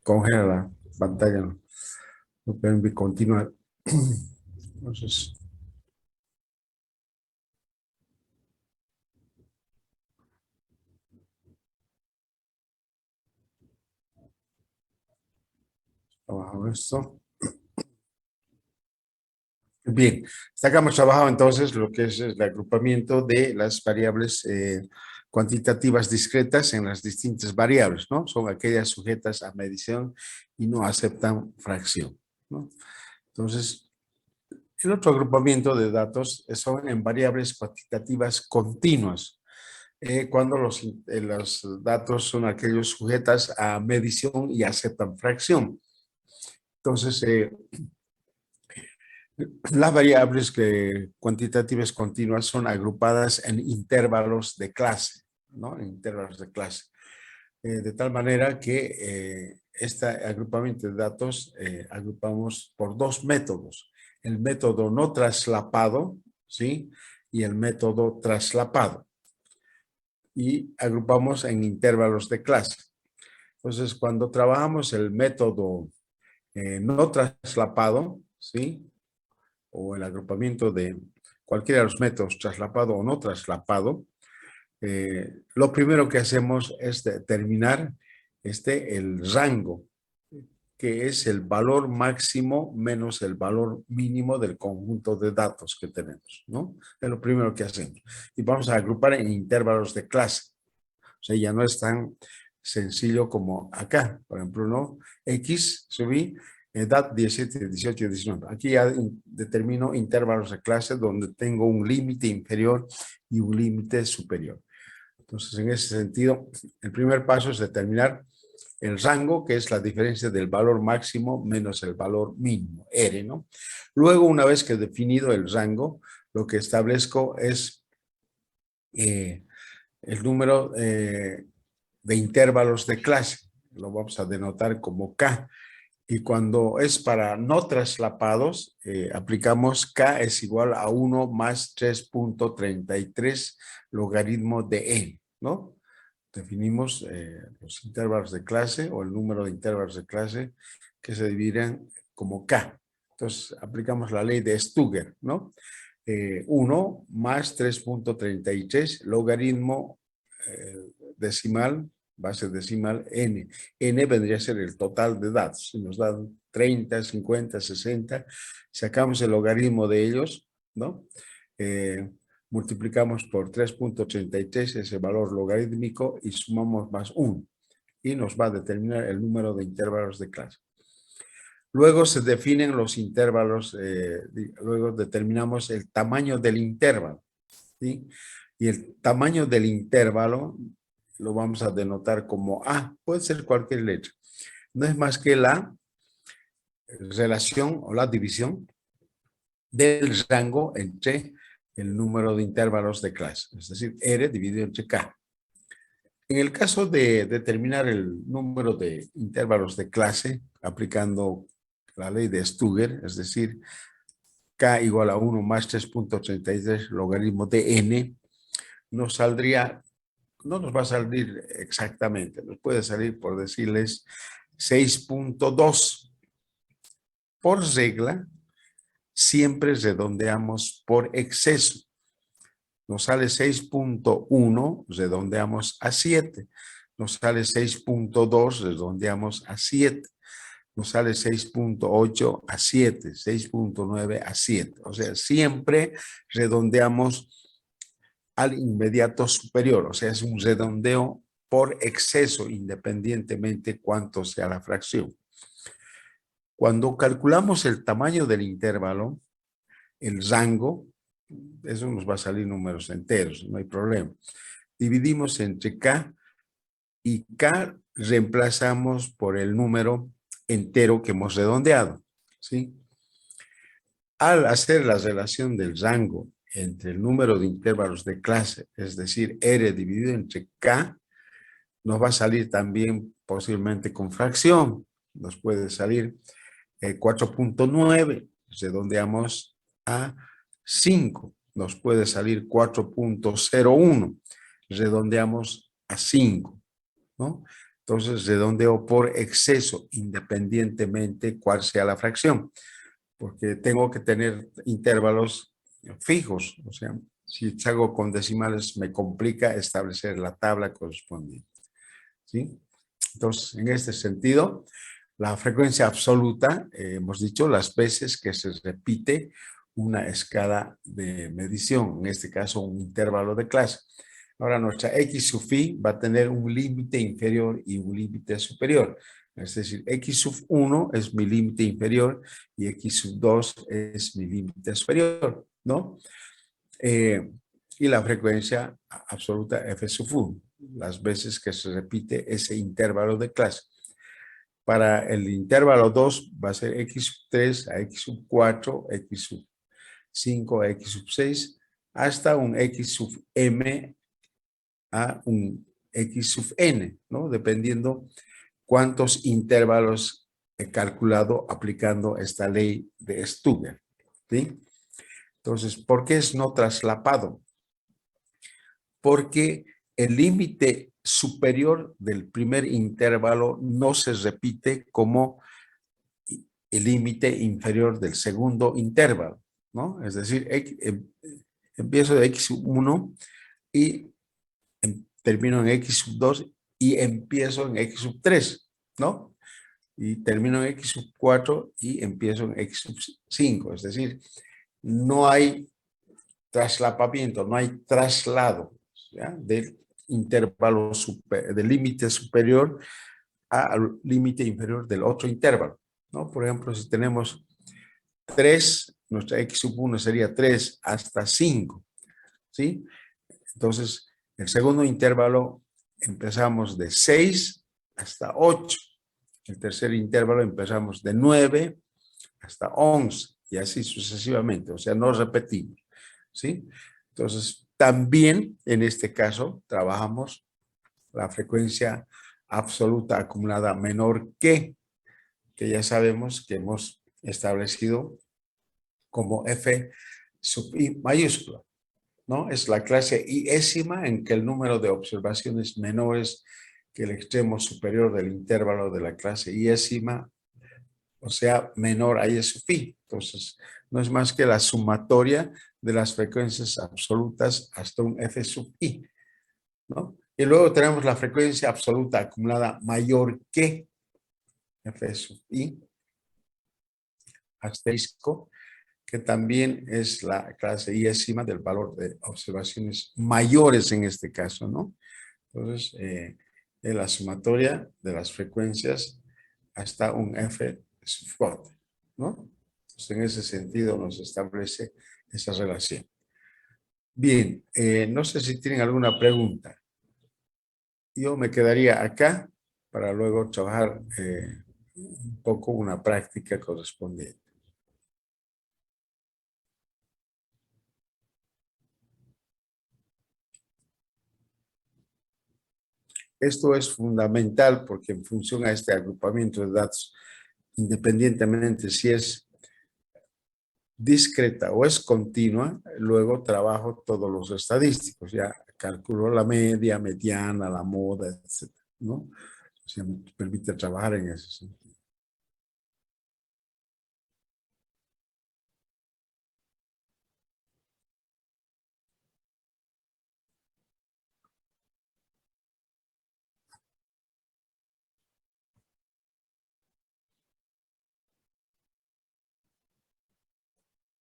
congela la pantalla, no pueden continuar. Entonces, abajo esto. Bien, hasta acá hemos trabajado entonces lo que es el agrupamiento de las variables cuantitativas discretas en las distintas variables, ¿no? Son aquellas sujetas a medición y no aceptan fracción, ¿no? Entonces, el otro agrupamiento de datos son en variables cuantitativas continuas, cuando los datos son aquellos sujetas a medición y aceptan fracción. Entonces, las variables cuantitativas continuas son agrupadas en intervalos de clase, ¿no? En intervalos de clase. De tal manera que este agrupamiento de datos agrupamos por dos métodos. El método no traslapado, ¿sí? Y el método traslapado. Y agrupamos en intervalos de clase. Entonces, cuando trabajamos el método no traslapado, ¿sí? O el agrupamiento de cualquiera de los métodos, traslapado o no traslapado, lo primero que hacemos es determinar el rango, que es el valor máximo menos el valor mínimo del conjunto de datos que tenemos, ¿no? Es lo primero que hacemos. Y vamos a agrupar en intervalos de clase. O sea, ya no es tan sencillo como acá. Por ejemplo, ¿no? X, subí, edad 17, 18, 19. Aquí ya determino intervalos de clase donde tengo un límite inferior y un límite superior. Entonces, en ese sentido, el primer paso es determinar el rango, que es la diferencia del valor máximo menos el valor mínimo, R, ¿no? Luego, una vez que he definido el rango, lo que establezco es el número de intervalos de clase. Lo vamos a denotar como K. Y cuando es para no traslapados, aplicamos K es igual a 1 más 3.33 logaritmo de N, ¿no? Definimos los intervalos de clase o el número de intervalos de clase que se dividen como K. Entonces, aplicamos la ley de Stugger, ¿no? 1 más 3.33 logaritmo decimal, base decimal, N. N vendría a ser el total de datos. Si nos dan 30, 50, 60, sacamos el logaritmo de ellos, ¿no? Multiplicamos por 3.33 ese valor logarítmico y sumamos más 1 y nos va a determinar el número de intervalos de clase. Luego se definen los intervalos, luego determinamos el tamaño del intervalo, ¿sí? Y el tamaño del intervalo lo vamos a denotar como A, puede ser cualquier letra. No es más que la relación o la división del rango entre el número de intervalos de clase, es decir, R dividido entre K. En el caso de determinar el número de intervalos de clase, aplicando la ley de Stugger, es decir, K igual a 1 más 3.33 logaritmo de N, nos saldría, no nos va a salir exactamente, nos puede salir por decirles 6.2. Por regla, siempre redondeamos por exceso. Nos sale 6.1, redondeamos a 7. Nos sale 6.2, redondeamos a 7. Nos sale 6.8 a 7, 6.9 a 7. O sea, siempre redondeamos al inmediato superior. O sea, es un redondeo por exceso, independientemente cuánto sea la fracción. Cuando calculamos el tamaño del intervalo, el rango, eso nos va a salir números enteros, no hay problema. Dividimos entre K y K reemplazamos por el número entero que hemos redondeado, ¿sí? Al hacer la relación del rango entre el número de intervalos de clase, es decir, R dividido entre K, nos va a salir también posiblemente con fracción. Nos puede salir 4.9, redondeamos a 5. Nos puede salir 4.01, redondeamos a 5, ¿no? Entonces redondeo por exceso, independientemente cuál sea la fracción, porque tengo que tener intervalos fijos. O sea, si hago con decimales me complica establecer la tabla correspondiente, ¿sí? Entonces, en este sentido, la frecuencia absoluta, hemos dicho, las veces que se repite una escala de medición, en este caso un intervalo de clase. Ahora nuestra x sub i va a tener un límite inferior y un límite superior. Es decir, x sub 1 es mi límite inferior y x sub 2 es mi límite superior, ¿no? Y la frecuencia absoluta f sub 1, las veces que se repite ese intervalo de clase. Para el intervalo 2 va a ser x sub 3 a x sub 4, x sub 5 a x sub 6, hasta un x sub m a un x sub n, ¿no? Dependiendo cuántos intervalos he calculado aplicando esta ley de Stuger, ¿sí? Entonces, ¿por qué es no traslapado? Porque el límite superior del primer intervalo no se repite como el límite inferior del segundo intervalo, ¿no? Es decir, empiezo de x sub 1 y termino en x sub 2 y empiezo en x sub 3, ¿no? Y termino en x sub 4 y empiezo en x sub 5. Es decir, no hay traslapamiento, no hay traslado, ¿ya? Del intervalo del límite superior al límite inferior del otro intervalo, ¿no? Por ejemplo, si tenemos 3, nuestra x sub 1 sería 3 hasta 5, ¿sí? Entonces, el segundo intervalo empezamos de 6 hasta 8. El tercer intervalo empezamos de 9 hasta 11 y así sucesivamente, o sea, no repetimos, ¿sí? Entonces, también en este caso trabajamos la frecuencia absoluta acumulada menor que ya sabemos que hemos establecido como f sub i mayúscula, ¿no? Es la clase iésima en que el número de observaciones menores que el extremo superior del intervalo de la clase iésima, o sea, menor a i sub i. Entonces, no es más que la sumatoria de las frecuencias absolutas hasta un f sub i, ¿no? Y luego tenemos la frecuencia absoluta acumulada mayor que f sub i, asterisco, que también es la clase iésima del valor de observaciones mayores en este caso, ¿no? Entonces, es la sumatoria de las frecuencias hasta un f sub 4, ¿no? Entonces, en ese sentido nos establece esa relación. Bien, no sé si tienen alguna pregunta. Yo me quedaría acá para luego trabajar un poco una práctica correspondiente. Esto es fundamental porque en función a este agrupamiento de datos, independientemente si es discreta o es continua, luego trabajo todos los estadísticos, ya calculo la media, mediana, la moda, etc., ¿no? O sea, me permite trabajar en ese sentido.